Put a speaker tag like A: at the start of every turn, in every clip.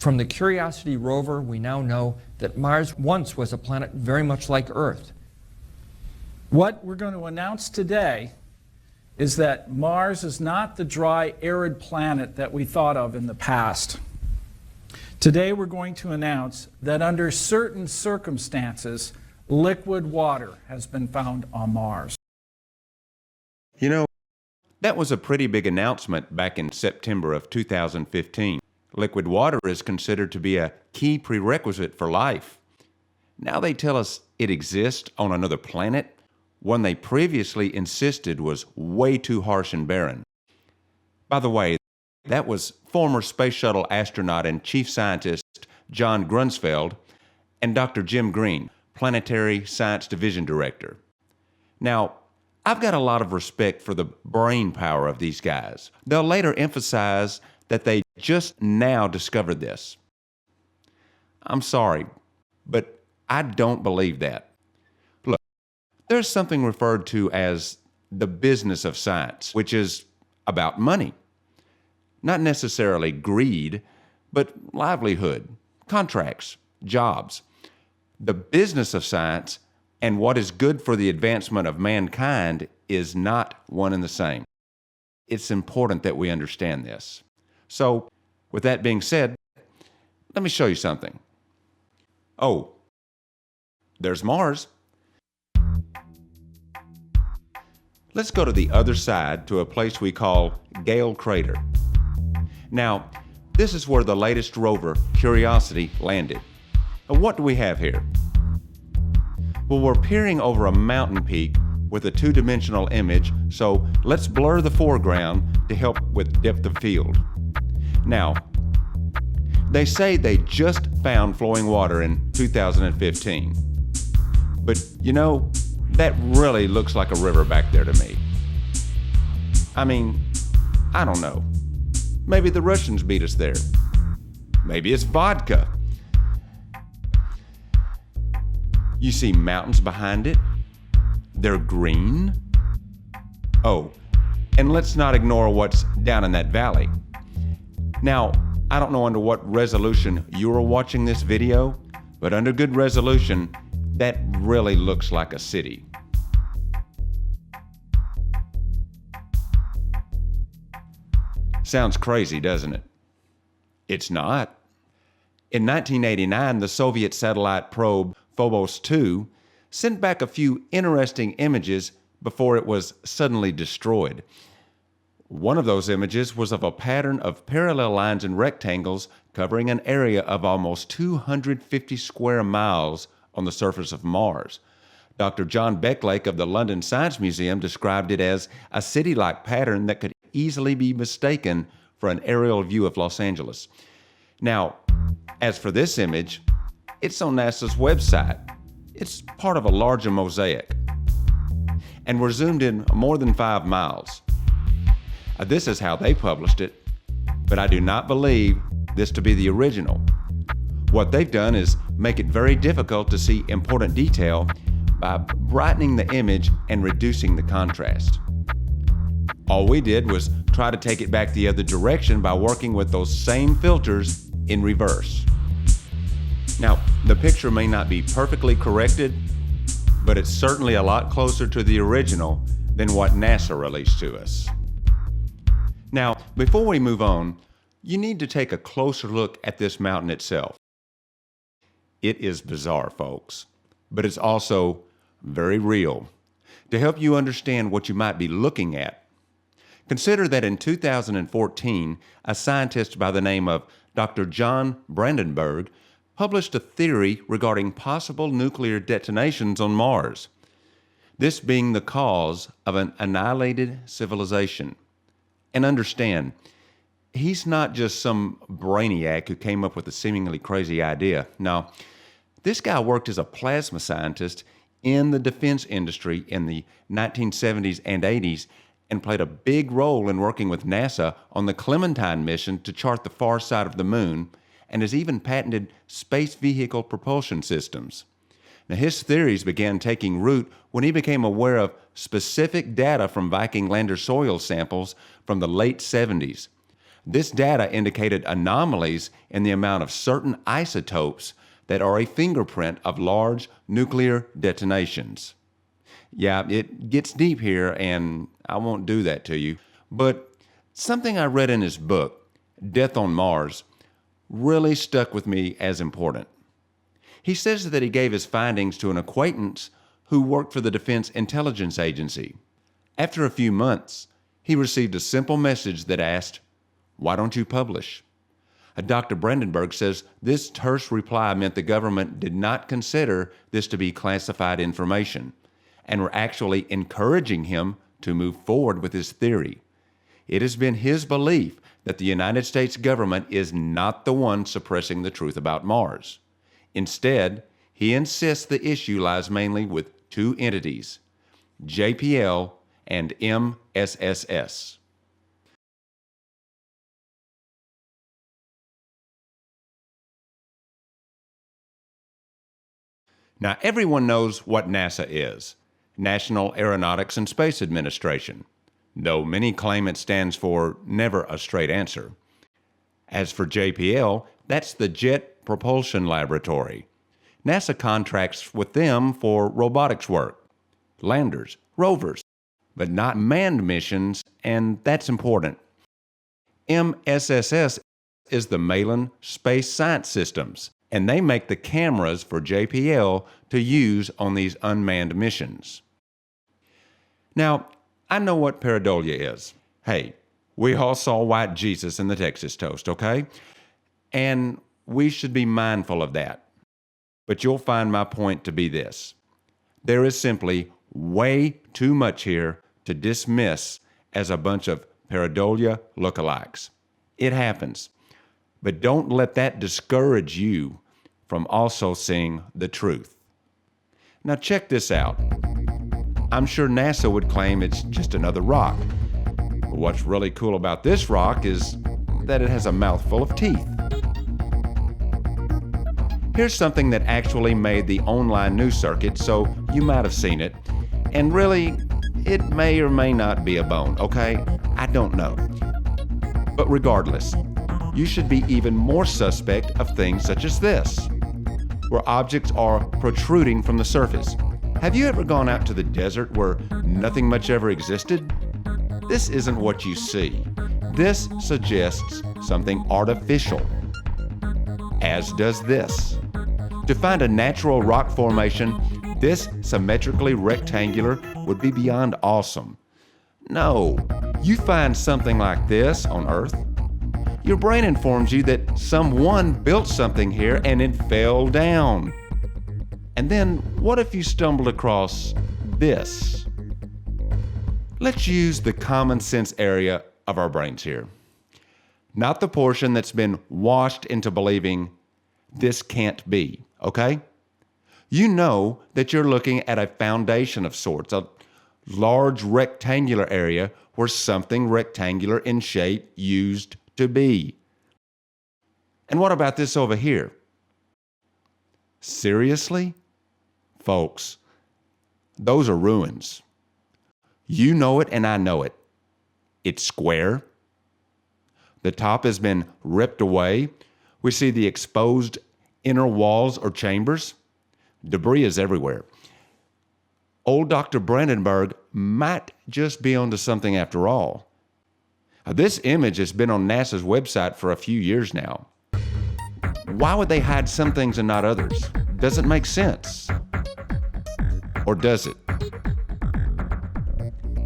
A: From the Curiosity rover, we now know that Mars once was a planet very much like Earth.
B: What we're going to announce today is that Mars is not the dry, arid planet that we thought of in the past. Today we're going to announce that under certain circumstances, liquid water has been found on Mars.
C: You know, that was a pretty big announcement back in September of 2015. Liquid water is considered to be a key prerequisite for life. Now they tell us it exists on another planet, one they previously insisted was way too harsh and barren. By the way, that was former Space Shuttle astronaut and chief scientist John Grunsfeld and Dr. Jim Green, Planetary Science Division Director. Now, I've got a lot of respect for the brain power of these guys. They'll later emphasize that they just now discovered this. I'm sorry, but I don't believe that. Look, there's something referred to as the business of science, which is about money. Not necessarily greed, but livelihood, contracts, jobs. The business of science and what is good for the advancement of mankind is not one and the same. It's important that we understand this. So, with that being said, let me show you something. Oh, there's Mars. Let's go to the other side to a place we call Gale Crater. Now, this is where the latest rover, Curiosity, landed. Now, what do we have here? Well, we're peering over a mountain peak with a two-dimensional image, so let's blur the foreground to help with depth of field. Now, they say they just found flowing water in 2015. But, you know, that really looks like a river back there to me. I mean, I don't know. Maybe the Russians beat us there. Maybe it's vodka. You see mountains behind it. They're green. Oh, and let's not ignore what's down in that valley. Now, I don't know under what resolution you're watching this video, but under good resolution, that really looks like a city. Sounds crazy, doesn't it? It's not. In 1989, the Soviet satellite probe Phobos 2 sent back a few interesting images before it was suddenly destroyed. One of those images was of a pattern of parallel lines and rectangles covering an area of almost 250 square miles on the surface of Mars. Dr. John Becklake of the London Science Museum described it as a city-like pattern that could easily be mistaken for an aerial view of Los Angeles. Now, as for this image, it's on NASA's website. It's part of a larger mosaic. And we're zoomed in more than 5 miles. This is how they published it, but I do not believe this to be the original. What they've done is make it very difficult to see important detail by brightening the image and reducing the contrast. All we did was try to take it back the other direction by working with those same filters in reverse. Now, the picture may not be perfectly corrected, but it's certainly a lot closer to the original than what NASA released to us. Now, before we move on, you need to take a closer look at this mountain itself. It is bizarre, folks, but it's also very real. To help you understand what you might be looking at, consider that in 2014, a scientist by the name of Dr. John Brandenburg published a theory regarding possible nuclear detonations on Mars, this being the cause of an annihilated civilization. And understand, he's not just some brainiac who came up with a seemingly crazy idea. No, this guy worked as a plasma scientist in the defense industry in the 1970s and 80s and played a big role in working with NASA on the Clementine mission to chart the far side of the moon, and has even patented space vehicle propulsion systems. Now, his theories began taking root when he became aware of specific data from Viking lander soil samples from the late 70s. This data indicated anomalies in the amount of certain isotopes that are a fingerprint of large nuclear detonations. Yeah, it gets deep here, and I won't do that to you. But something I read in his book, Death on Mars, really stuck with me as important. He says that he gave his findings to an acquaintance who worked for the Defense Intelligence Agency. After a few months, he received a simple message that asked, "Why don't you publish?" Dr. Brandenburg says this terse reply meant the government did not consider this to be classified information and were actually encouraging him to move forward with his theory. It has been his belief that the United States government is not the one suppressing the truth about Mars. Instead, he insists the issue lies mainly with two entities, JPL and MSSS. Now, everyone knows what NASA is, National Aeronautics and Space Administration, though many claim it stands for Never a Straight Answer. As for JPL, that's the Jet Propulsion Laboratory. NASA contracts with them for robotics work, landers, rovers, but not manned missions, and that's important. MSSS is the Malin Space Science Systems, and they make the cameras for JPL to use on these unmanned missions. Now, I know what pareidolia is. Hey, we all saw white Jesus in the Texas toast, okay? And we should be mindful of that. But you'll find my point to be this. There is simply way too much here to dismiss as a bunch of pareidolia lookalikes. It happens. But don't let that discourage you from also seeing the truth. Now check this out. I'm sure NASA would claim it's just another rock. But what's really cool about this rock is that it has a mouthful of teeth. Here's something that actually made the online news circuit, so you might have seen it. And really, it may or may not be a bone, okay? I don't know. But regardless, you should be even more suspect of things such as this, where objects are protruding from the surface. Have you ever gone out to the desert where nothing much ever existed? This isn't what you see. This suggests something artificial, as does this. To find a natural rock formation this symmetrically rectangular would be beyond awesome. No, you find something like this on Earth, your brain informs you that someone built something here and it fell down. And then what if you stumbled across this? Let's use the common sense area of our brains here. Not the portion that's been washed into believing this can't be, okay? You know that you're looking at a foundation of sorts, a large rectangular area where something rectangular in shape used to be. And what about this over here? Seriously? Folks, those are ruins. You know it and I know it. It's square. The top has been ripped away. We see the exposed inner walls or chambers. Debris is everywhere. Old Dr. Brandenburg might just be onto something after all. This image has been on NASA's website for a few years now. Why would they hide some things and not others? Doesn't make sense. Or does it?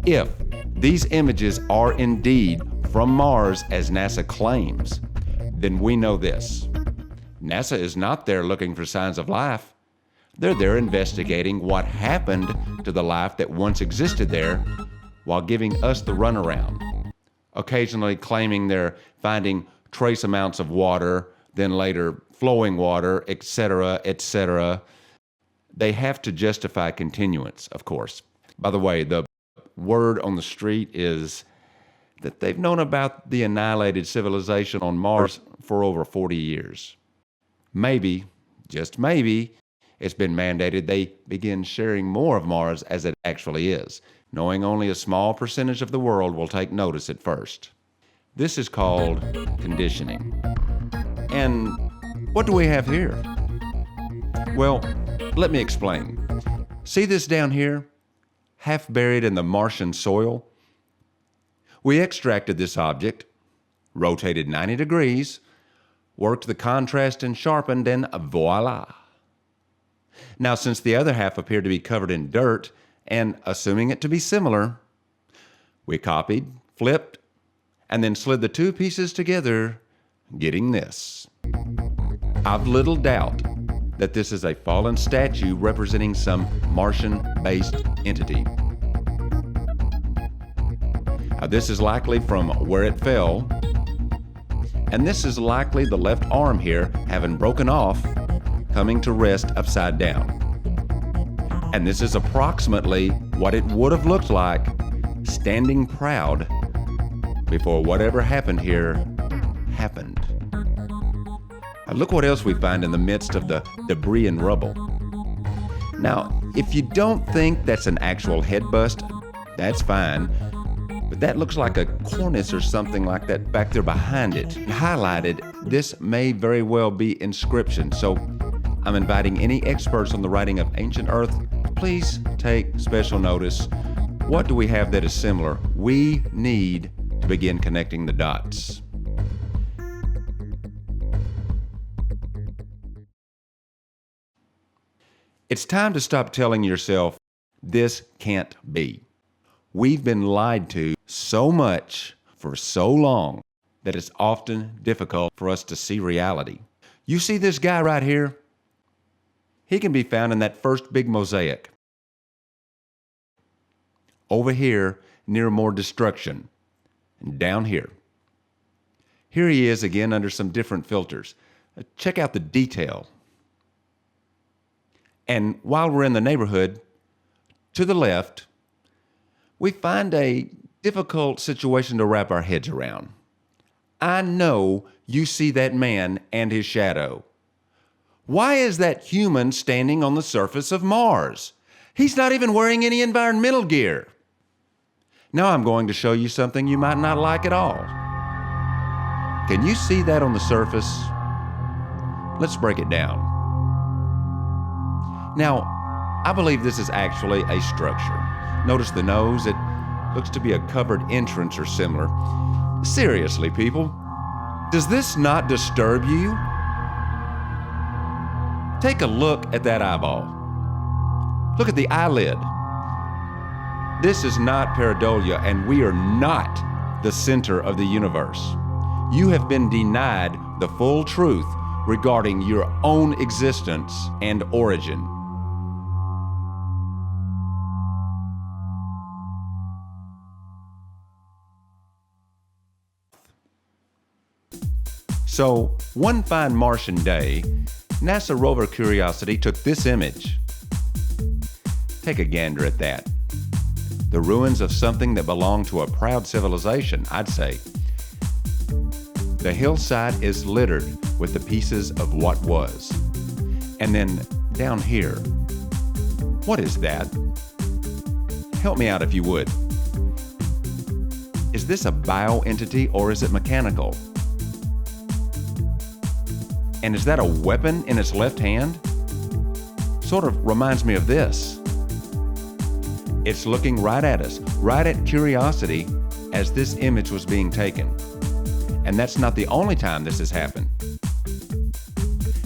C: If these images are indeed from Mars, as NASA claims, then we know this. NASA is not there looking for signs of life. They're there investigating what happened to the life that once existed there while giving us the runaround. Occasionally claiming they're finding trace amounts of water, then later flowing water, etc., etc. They have to justify continuance, of course. By the way, the word on the street is that they've known about the annihilated civilization on Mars for over 40 years. Maybe, just maybe, it's been mandated they begin sharing more of Mars as it actually is, knowing only a small percentage of the world will take notice at first. This is called conditioning. And what do we have here? Well, let me explain. See this down here? Half buried in the Martian soil? We extracted this object, rotated 90 degrees, worked the contrast and sharpened, and voila. Now, since the other half appeared to be covered in dirt, and assuming it to be similar, we copied, flipped, and then slid the two pieces together, getting this. I've little doubt that this is a fallen statue representing some Martian-based entity. Now, this is likely from where it fell, and this is likely the left arm here having broken off, coming to rest upside down. And this is approximately what it would have looked like standing proud before whatever happened here happened. Now, look what else we find in the midst of the debris and rubble. Now, if you don't think that's an actual head bust, that's fine. But that looks like a cornice or something like that back there behind it. Highlighted, this may very well be inscription. So I'm inviting any experts on the writing of ancient Earth, please take special notice. What do we have that is similar? We need to begin connecting the dots. It's time to stop telling yourself, this can't be. We've been lied to so much for so long that it's often difficult for us to see reality. You see this guy right here? He can be found in that first big mosaic. Over here, near more destruction, and down here. Here he is again under some different filters. Check out the detail. And while we're in the neighborhood, to the left, we find a difficult situation to wrap our heads around. I know you see that man and his shadow. Why is that human standing on the surface of Mars? He's not even wearing any environmental gear. Now I'm going to show you something you might not like at all. Can you see that on the surface? Let's break it down. Now, I believe this is actually a structure. Notice the nose, it looks to be a covered entrance or similar. Seriously, people, does this not disturb you? Take a look at that eyeball. Look at the eyelid. This is not pareidolia, and we are not the center of the universe. You have been denied the full truth regarding your own existence and origin. So, one fine Martian day, NASA rover Curiosity took this image. Take a gander at that. The ruins of something that belonged to a proud civilization, I'd say. The hillside is littered with the pieces of what was. And then down here, what is that? Help me out if you would. Is this a bio-entity or is it mechanical? And is that a weapon in its left hand? Sort of reminds me of this. It's looking right at us, right at Curiosity, as this image was being taken. And that's not the only time this has happened.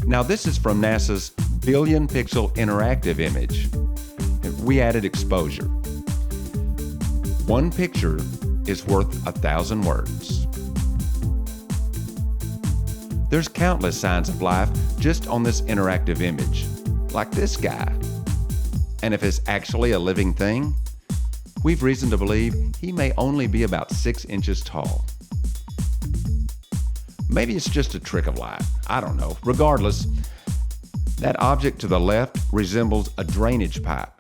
C: Now, this is from NASA's billion-pixel interactive image. We added exposure. One picture is worth 1,000 words. There's countless signs of life just on this interactive image, like this guy. And if it's actually a living thing, we've reason to believe he may only be about 6 inches tall. Maybe it's just a trick of light. I don't know. Regardless, that object to the left resembles a drainage pipe.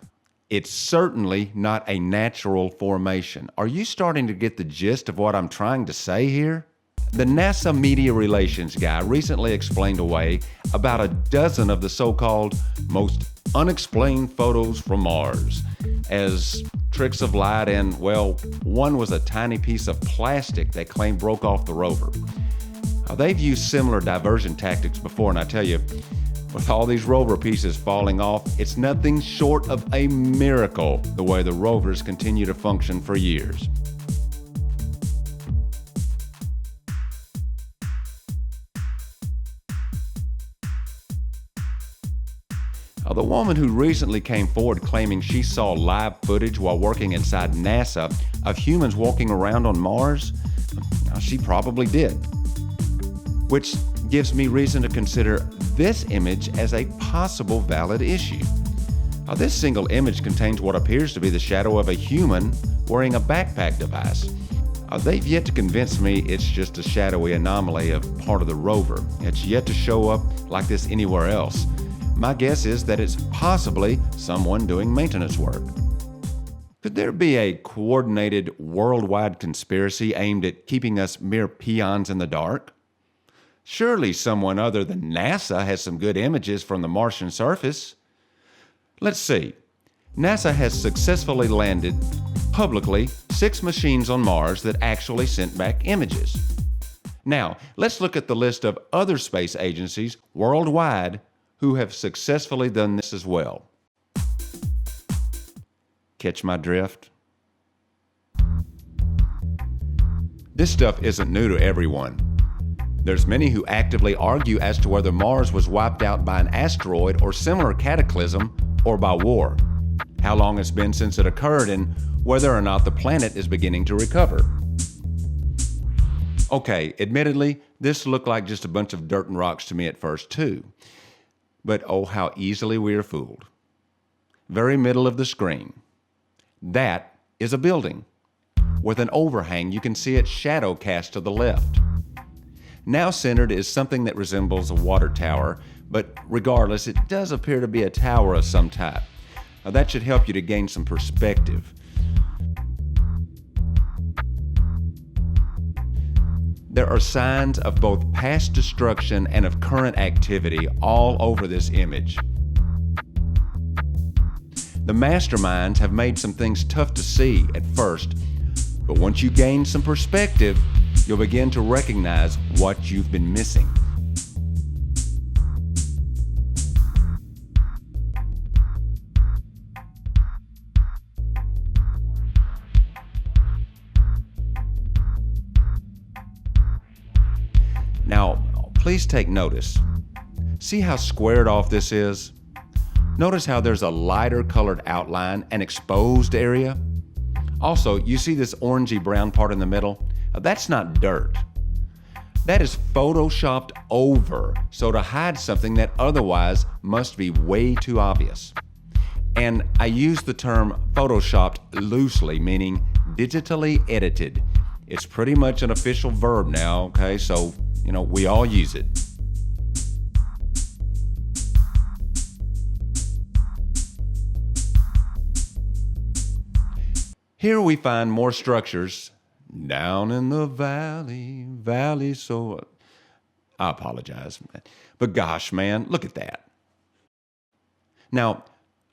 C: It's certainly not a natural formation. Are you starting to get the gist of what I'm trying to say here? The NASA media relations guy recently explained away about a dozen of the so-called most unexplained photos from Mars as tricks of light, and, well, one was a tiny piece of plastic they claimed broke off the rover. Now, they've used similar diversion tactics before, and I tell you, with all these rover pieces falling off, it's nothing short of a miracle the way the rovers continue to function for years. The woman who recently came forward claiming she saw live footage while working inside NASA of humans walking around on Mars, she probably did. Which gives me reason to consider this image as a possible valid issue. This single image contains what appears to be the shadow of a human wearing a backpack device. They've yet to convince me it's just a shadowy anomaly of part of the rover. It's yet to show up like this anywhere else. My guess is that it's possibly someone doing maintenance work. Could there be a coordinated worldwide conspiracy aimed at keeping us mere peons in the dark? Surely someone other than NASA has some good images from the Martian surface. Let's see. NASA has successfully landed, publicly, 6 machines on Mars that actually sent back images. Now, let's look at the list of other space agencies worldwide who have successfully done this as well. Catch my drift? This stuff isn't new to everyone. There's many who actively argue as to whether Mars was wiped out by an asteroid or similar cataclysm or by war, how long it's been since it occurred, and whether or not the planet is beginning to recover. Okay, admittedly, this looked like just a bunch of dirt and rocks to me at first too. But oh, how easily we are fooled. Very middle of the screen. That is a building. With an overhang, you can see its shadow cast to the left. Now centered is something that resembles a water tower, but regardless, it does appear to be a tower of some type. Now that should help you to gain some perspective. There are signs of both past destruction and of current activity all over this image. The masterminds have made some things tough to see at first, but once you gain some perspective, you'll begin to recognize what you've been missing. Now, please take notice. See how squared off this is? Notice how there's a lighter colored outline, an exposed area. Also, you see this orangey brown part in the middle? Now, that's not dirt. That is photoshopped over, so to hide something that otherwise must be way too obvious. And I use the term photoshopped loosely, meaning digitally edited. It's pretty much an official verb now, okay? So, we all use it. Here we find more structures down in the valley, so I apologize. But gosh, man, look at that. Now,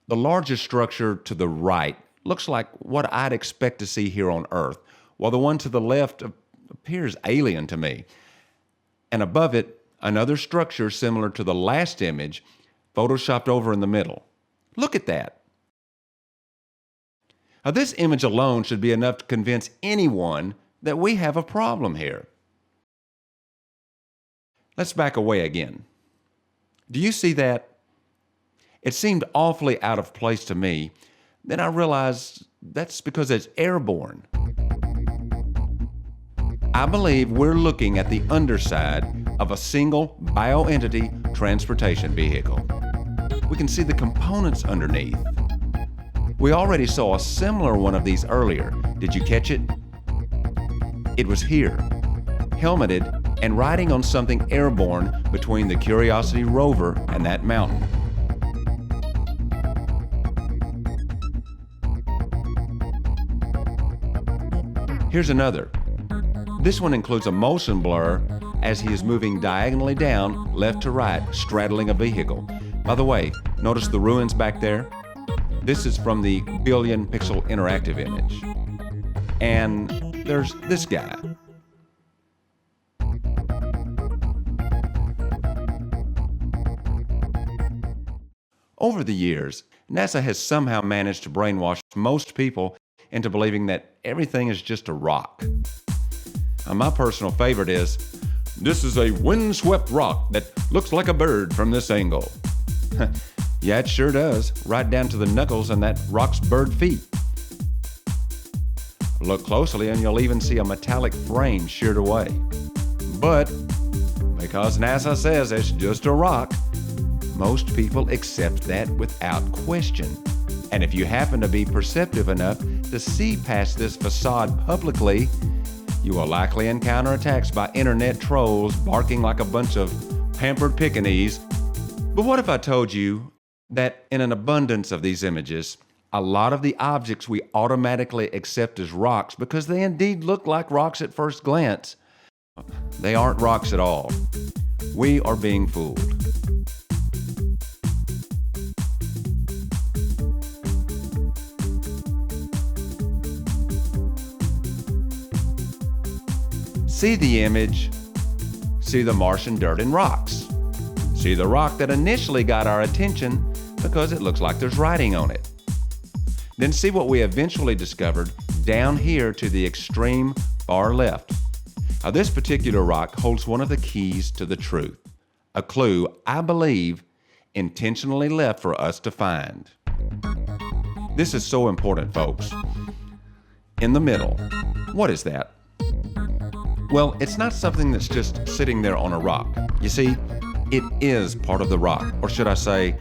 C: the largest structure to the right looks like what I'd expect to see here on Earth, while the one to the left appears alien to me. And above it, another structure similar to the last image, photoshopped over in the middle. Look at that. Now, this image alone should be enough to convince anyone that we have a problem here. Let's back away again. Do you see that? It seemed awfully out of place to me. Then I realized that's because it's airborne. I believe we're looking at the underside of a single bioentity transportation vehicle. We can see the components underneath. We already saw a similar one of these earlier. Did you catch it? It was here, helmeted and riding on something airborne between the Curiosity rover and that mountain. Here's another. This one includes a motion blur as he is moving diagonally down, left to right, straddling a vehicle. By the way, notice the ruins back there? This is from the billion pixel interactive image. And there's this guy. Over the years, NASA has somehow managed to brainwash most people into believing that everything is just a rock. Now, my personal favorite is, this is a windswept rock that looks like a bird from this angle. Yeah, it sure does, right down to the knuckles and that rock's bird feet. Look closely and you'll even see a metallic frame sheared away. But because NASA says it's just a rock, most people accept that without question. And if you happen to be perceptive enough to see past this facade publicly, you will likely encounter attacks by internet trolls barking like a bunch of pampered Pekingese. But what if I told you that in an abundance of these images, a lot of the objects we automatically accept as rocks, because they indeed look like rocks at first glance, they aren't rocks at all. We are being fooled. See the image, see the Martian dirt and rocks. See the rock that initially got our attention because it looks like there's writing on it. Then see what we eventually discovered down here to the extreme far left. Now, this particular rock holds one of the keys to the truth, a clue, I believe, intentionally left for us to find. This is so important, folks. In the middle, what is that? Well, it's not something that's just sitting there on a rock. You see, it is part of the rock, or should I say,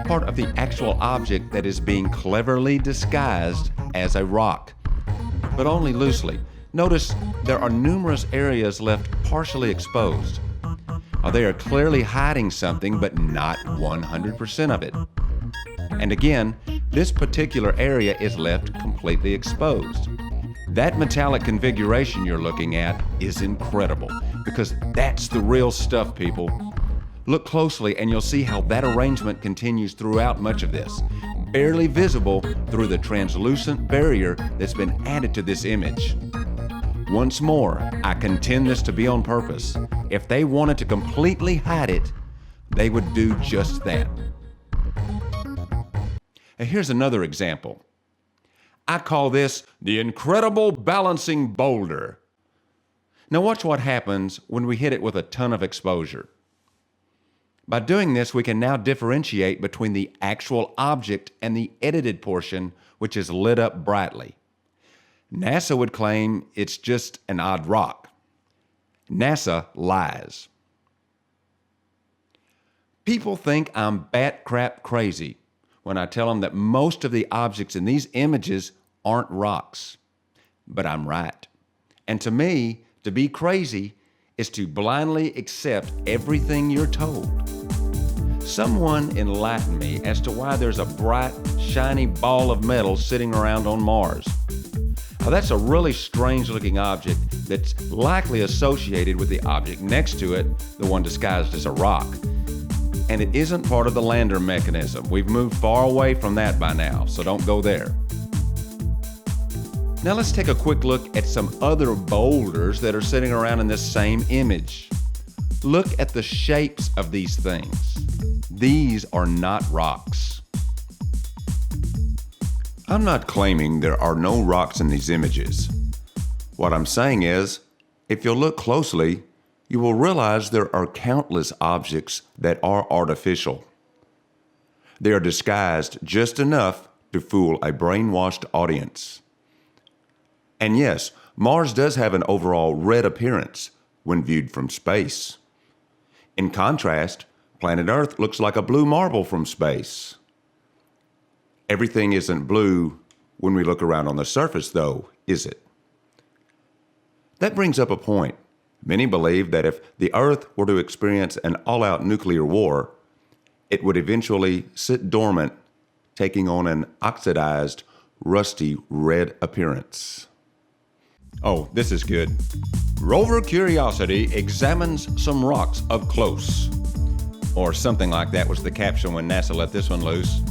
C: part of the actual object that is being cleverly disguised as a rock, but only loosely. Notice there are numerous areas left partially exposed. Now, they are clearly hiding something, but not 100% of it. And again, this particular area is left completely exposed. That metallic configuration you're looking at is incredible, because that's the real stuff, people. Look closely and you'll see how that arrangement continues throughout much of this, barely visible through the translucent barrier that's been added to this image. Once more, I contend this to be on purpose. If they wanted to completely hide it, they would do just that. And here's another example. I call this the incredible balancing boulder. Now watch what happens when we hit it with a ton of exposure. By doing this, we can now differentiate between the actual object and the edited portion, which is lit up brightly. NASA would claim it's just an odd rock. NASA lies. People think I'm bat crap crazy when I tell them that most of the objects in these images aren't rocks. But I'm right. And to me, to be crazy is to blindly accept everything you're told. Someone enlighten me as to why there's a bright, shiny ball of metal sitting around on Mars. Now, that's a really strange-looking object that's likely associated with the object next to it, the one disguised as a rock. And it isn't part of the lander mechanism. We've moved far away from that by now, so don't go there. Now let's take a quick look at some other boulders that are sitting around in this same image. Look at the shapes of these things. These are not rocks. I'm not claiming there are no rocks in these images. What I'm saying is, if you look closely, you will realize there are countless objects that are artificial. They are disguised just enough to fool a brainwashed audience. And yes, Mars does have an overall red appearance when viewed from space. In contrast, planet Earth looks like a blue marble from space. Everything isn't blue when we look around on the surface, though, is it? That brings up a point. Many believe that if the Earth were to experience an all-out nuclear war, it would eventually sit dormant, taking on an oxidized, rusty red appearance. Oh, this is good. Rover Curiosity examines some rocks up close. Or something like that was the caption when NASA let this one loose.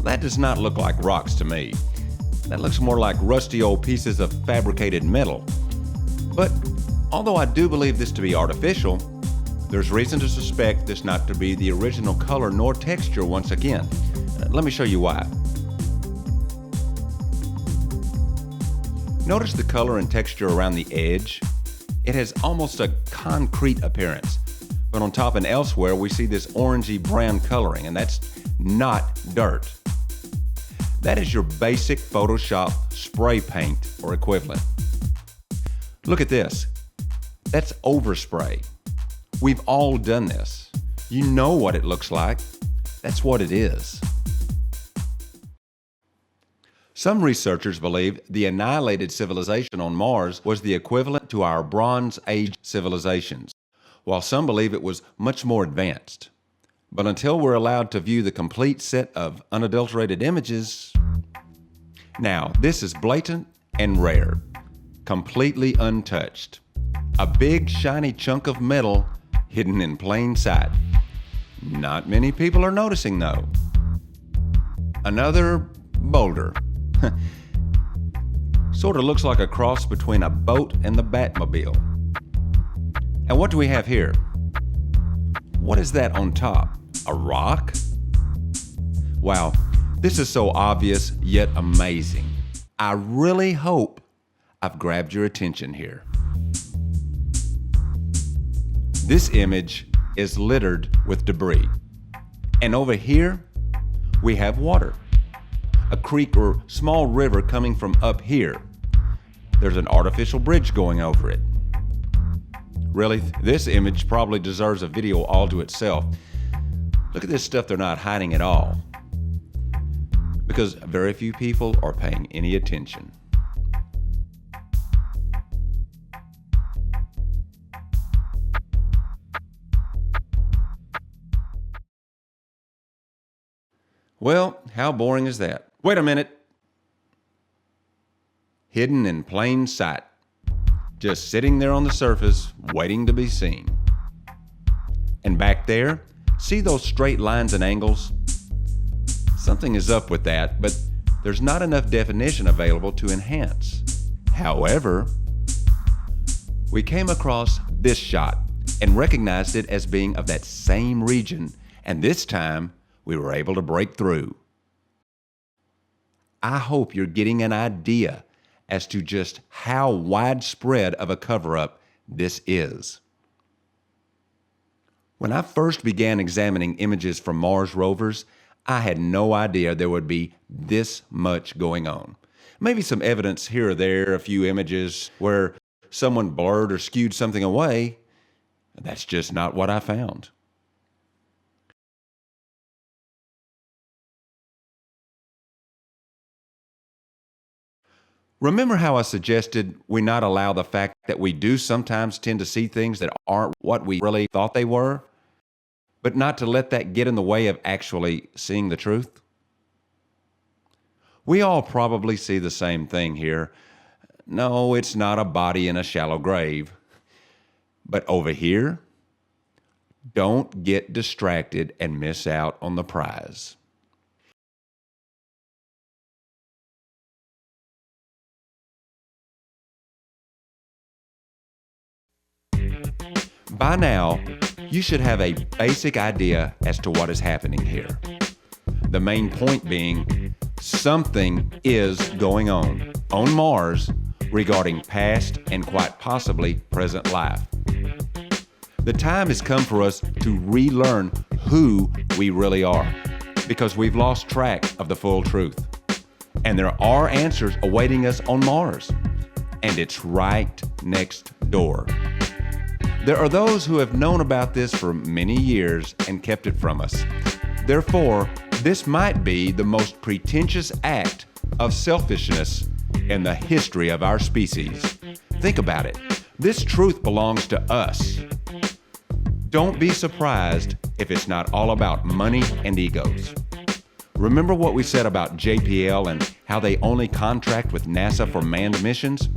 C: That does not look like rocks to me. That looks more like rusty old pieces of fabricated metal. But although I do believe this to be artificial, there's reason to suspect this not to be the original color nor texture once again. Let me show you why. Notice the color and texture around the edge? It has almost a concrete appearance, but on top and elsewhere we see this orangey brown coloring, and that's not dirt. That is your basic Photoshop spray paint or equivalent. Look at this. That's overspray. We've all done this. You know what it looks like. That's what it is. Some researchers believe the annihilated civilization on Mars was the equivalent to our Bronze Age civilizations, while some believe it was much more advanced. But until we're allowed to view the complete set of unadulterated images... Now, this is blatant and rare, completely untouched. A big shiny chunk of metal hidden in plain sight. Not many people are noticing though. Another boulder. Sort of looks like a cross between a boat and the Batmobile. And what do we have here? What is that on top? A rock? Wow, this is so obvious yet amazing. I really hope I've grabbed your attention here. This image is littered with debris. And over here, we have water. A creek or small river coming from up here. There's an artificial bridge going over it. Really, this image probably deserves a video all to itself. Look at this stuff they're not hiding at all. Because very few people are paying any attention. Well, how boring is that? Wait a minute. Hidden in plain sight. Just sitting there on the surface, waiting to be seen. And back there, see those straight lines and angles? Something is up with that, but there's not enough definition available to enhance. However, we came across this shot and recognized it as being of that same region, and this time we were able to break through. I hope you're getting an idea as to just how widespread of a cover-up this is. When I first began examining images from Mars rovers, I had no idea there would be this much going on. Maybe some evidence here or there, a few images where someone blurred or skewed something away. That's just not what I found. Remember how I suggested we not allow the fact that we do sometimes tend to see things that aren't what we really thought they were, but not to let that get in the way of actually seeing the truth? We all probably see the same thing here. No, it's not a body in a shallow grave. But over here, don't get distracted and miss out on the prize. By now, you should have a basic idea as to what is happening here. The main point being, something is going on Mars regarding past and quite possibly present life. The time has come for us to relearn who we really are, because we've lost track of the full truth. And there are answers awaiting us on Mars, and it's right next door. There are those who have known about this for many years and kept it from us. Therefore, this might be the most pretentious act of selfishness in the history of our species. Think about it. This truth belongs to us. Don't be surprised if it's not all about money and egos. Remember what we said about JPL and how they only contract with NASA for manned missions?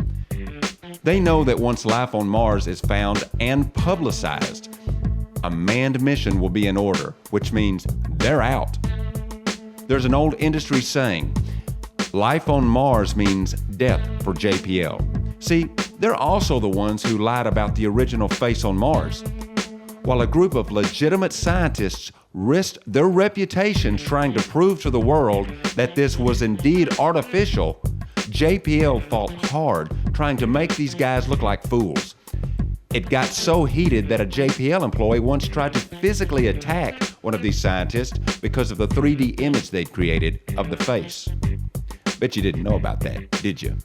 C: They know that once life on Mars is found and publicized, a manned mission will be in order, which means they're out. There's an old industry saying, life on Mars means death for JPL. See, they're also the ones who lied about the original face on Mars. While a group of legitimate scientists risked their reputations trying to prove to the world that this was indeed artificial, JPL fought hard trying to make these guys look like fools. It got so heated that a JPL employee once tried to physically attack one of these scientists because of the 3D image they'd created of the face. Bet you didn't know about that, did you?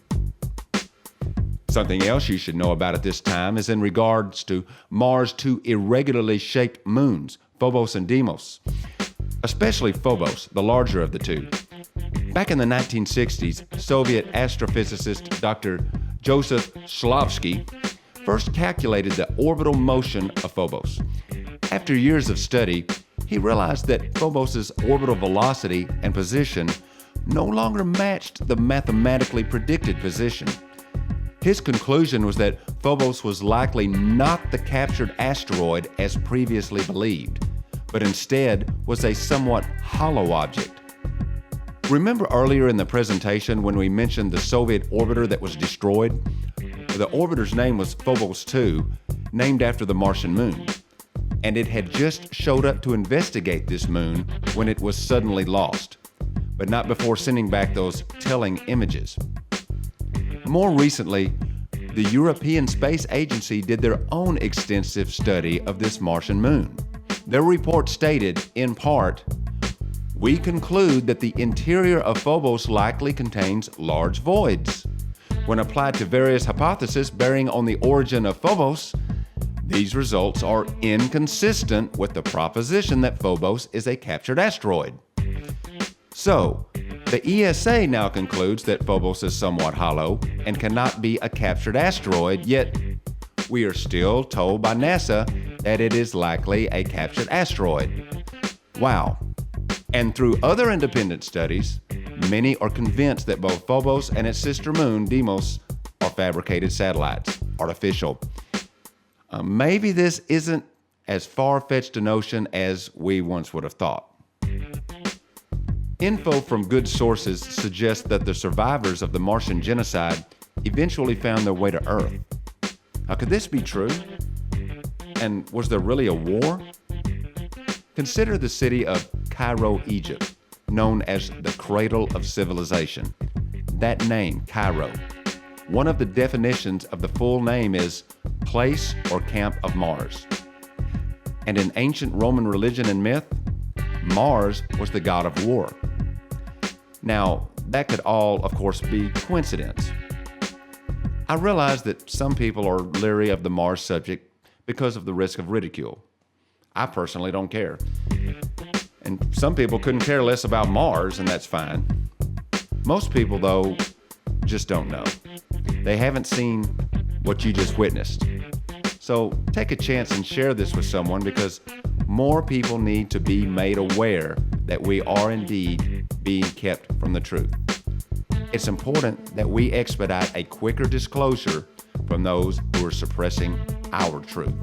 C: Something else you should know about at this time is in regards to Mars' two irregularly shaped moons, Phobos and Deimos, especially Phobos, the larger of the two. Back in the 1960s, Soviet astrophysicist Dr. Joseph Shklovsky first calculated the orbital motion of Phobos. After years of study, he realized that Phobos' orbital velocity and position no longer matched the mathematically predicted position. His conclusion was that Phobos was likely not the captured asteroid as previously believed, but instead was a somewhat hollow object. Remember earlier in the presentation when we mentioned the Soviet orbiter that was destroyed? The orbiter's name was Phobos 2, named after the Martian moon, and it had just showed up to investigate this moon when it was suddenly lost, but not before sending back those telling images. More recently, the European Space Agency did their own extensive study of this Martian moon. Their report stated, in part, "We conclude that the interior of Phobos likely contains large voids. When applied to various hypotheses bearing on the origin of Phobos, these results are inconsistent with the proposition that Phobos is a captured asteroid." So, the ESA now concludes that Phobos is somewhat hollow and cannot be a captured asteroid, yet we are still told by NASA that it is likely a captured asteroid. Wow. And through other independent studies, many are convinced that both Phobos and its sister moon, Deimos, are fabricated satellites, artificial. Maybe this isn't as far-fetched a notion as we once would have thought. Info from good sources suggests that the survivors of the Martian genocide eventually found their way to Earth. Now, could this be true? And was there really a war? Consider the city of Cairo, Egypt, known as the cradle of civilization. That name, Cairo. One of the definitions of the full name is place or camp of Mars. And in ancient Roman religion and myth, Mars was the god of war. Now, that could all, of course, be coincidence. I realize that some people are leery of the Mars subject because of the risk of ridicule. I personally don't care. And some people couldn't care less about Mars, and that's fine. Most people, though, just don't know. They haven't seen what you just witnessed. So take a chance and share this with someone, because more people need to be made aware that we are indeed being kept from the truth. It's important that we expedite a quicker disclosure from those who are suppressing our truth.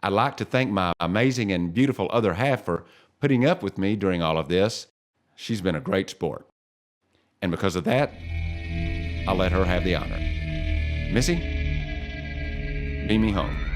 C: I'd like to thank my amazing and beautiful other half for putting up with me during all of this. She's been a great sport. And because of that, I'll let her have the honor. Missy, beam me home.